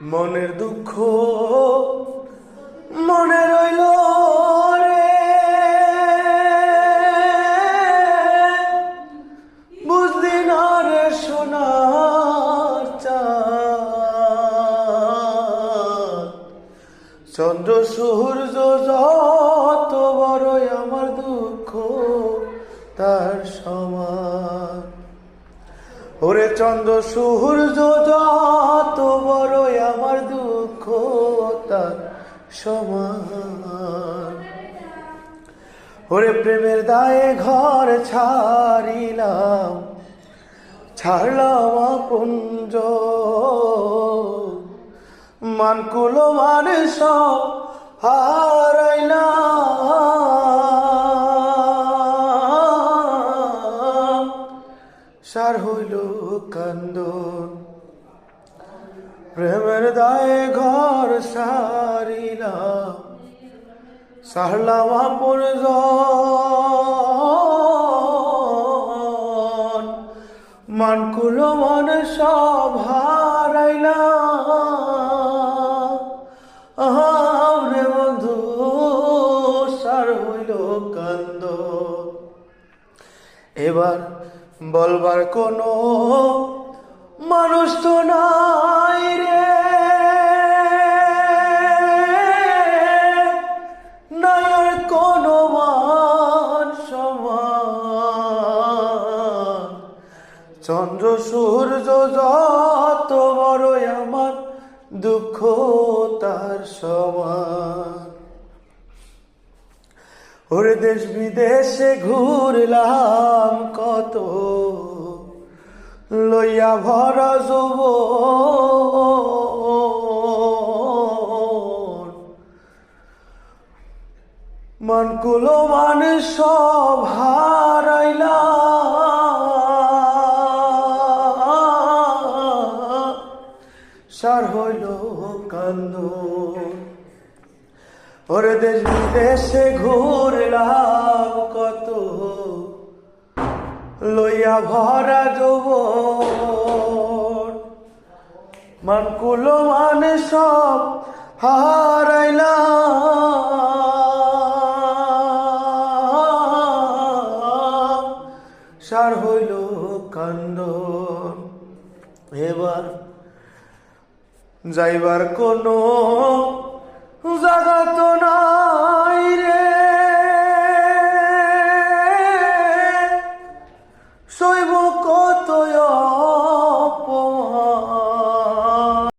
মনের দুঃখ মনে রইল রে, বুঝলি না রে সোনার চাঁদ। চন্দ্র সূর্য যত বড়ই আমার দুঃখ তার সমান। ওরে চন্দ্র সূর্য যত বড়ই আমার দুঃখ তার সমান। ওরে প্রেমের দায়ে ঘর ছাড়িলাম, ছাড়লাম আপনজ, মানকুল মানে সব হারাইলাম, সার হইল কান্দন। প্রেমের দায়ে ঘর সারিলাম, সারলাম আপনজন, মানকুল মান সব হারাইলাম রে বন্ধু, সার হইল কান্দন। এবার বলবার কোনো মানুষ তো নাই রে, নাই আর কোনো মান সমান। চন্দ্র সূর্য যত বড়ই আমার দুঃখ তার সমান। ওরে দেশ বিদেশে ঘুরলাম কত, লইয়া ভরা যৌবন, মানকুল মান সব হারাইলাম, সার হইল কান্দন। ওরে দেশ বিদেশে ঘুরলাম কত, লইয়া ভরা যৌবন, মানকুল মানে সব হারাইলাম, সার হইল কান্দন। এবার যাইবার কোনো জায়গা তো না